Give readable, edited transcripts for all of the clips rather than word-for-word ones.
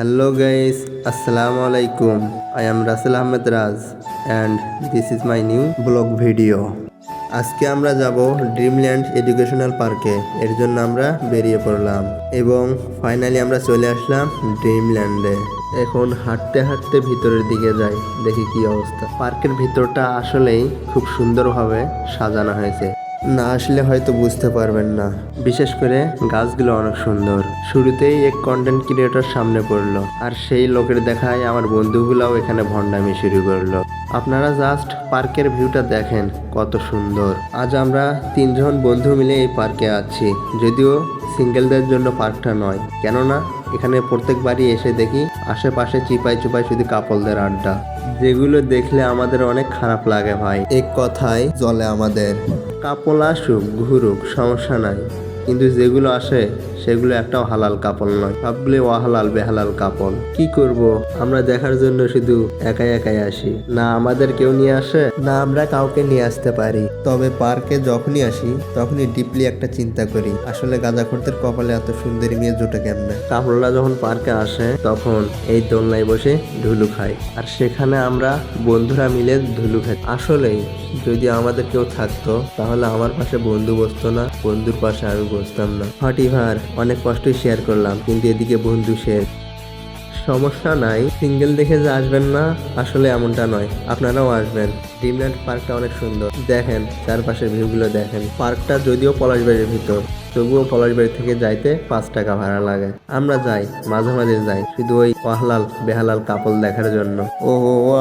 Hello guys, Assalamu alaikum. I am Russell Ahmed Raz and this is my new blog video. আজকে আমরা যাব Dreamland educational পার্কে। এর জন্য আমরা বেরিয়ে পড়লাম এবং ফাইনালি আমরা চলে আসলাম ড্রিমল্যান্ডে। এখন হাঁটতে হাঁটতে ভিতরের দিকে যাই, দেখি কি অবস্থা। পার্কের ভিতরটা আসলেই খুব সুন্দরভাবে সাজানো হয়েছে, না আসলে হয়তো বুঝতে পারবেন না। বিশেষ করে গাছগুলো অনেক সুন্দর। শুরুতেই এক কন্টেন্ট ক্রিয়েটর সামনে পড়লো আর সেই লোকের দেখায় আমার বন্ধুগুলাও এখানে ভণ্ডামি শুরু করলো। আপনারা জাস্ট পার্কের ভিউটা দেখেন কত সুন্দর। আজ আমরা 3 জন বন্ধু মিলে এই পার্কে আছি, যদিও সিঙ্গেলদের জন্য পার্কটা নয়, কেননা এখানে প্রত্যেকবারই এসে দেখি আশেপাশে চিপাই চুপাই শুধু কাপলদের আড্ডা, যেগুলো দেখলে আমাদের অনেক খারাপ লাগে ভাই। এক কথায় চলে আমাদের, কাপল আসুক ঘুরুক সমস্যা নাই, কিন্তু যেগুলো আসে সেগুলো একটাও হালাল কাপল নয়, সবগুলো অহালাল বেহালাল কাপল। কি করব, আমরা দেখার জন্য শুধু একাই একাই আসি, না আমাদের কেউ নিয়ে আসে না আমরা কাউকে নিয়ে আসতে পারি। তবে পার্কে যখনই আসি তখনই ডিপলি একটা চিন্তা করি, আসলে গাঁজাখোরদের কপালে এত সুন্দরী মেয়ে জোটে কেমনে। কাপড়রা যখন পার্কে আসে তখন এই দোলনায় বসে ধুলু খায়, আর সেখানে আমরা বন্ধুরা মিলে ধুলু খাই। আসলেই যদি আমাদের কেউ থাকতো তাহলে আমার পাশে বন্ধু বসতো না, বন্ধুর পাশে আমি বসতাম না। হটিভার অনেক কষ্টই শেয়ার করলাম, কিন্তু এদিকে বন্ধু শেয়ার। সমস্যা নাই, সিঙ্গেল দেখে যে আসবেন না আসলে এমনটা নয়, আপনারাও আসবেন। ড্রিমল্যান্ড পার্কটা অনেক সুন্দর, দেখেন চারপাশের ভিউগুলো দেখেন। পার্কটা যদিও পলাশবাড়ির ভিতর, তবুও পলাশবাড়ি থেকে যাইতে 5 টাকা ভাড়া লাগে। আমরা যাই, মাঝে মাঝে যাই শুধু ওই অহালাল বেহালাল কাপল দেখার জন্য। ও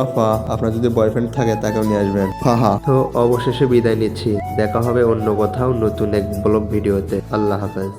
আফা, আপনার যদি বয়ফ্রেন্ড থাকে তাকেও নিয়ে আসবেন। হাহা। তো অবশেষে বিদায় নিচ্ছি, দেখা হবে অন্য কোথাও নতুন এক ব্লগ ভিডিওতে। আল্লাহ হাফেজ।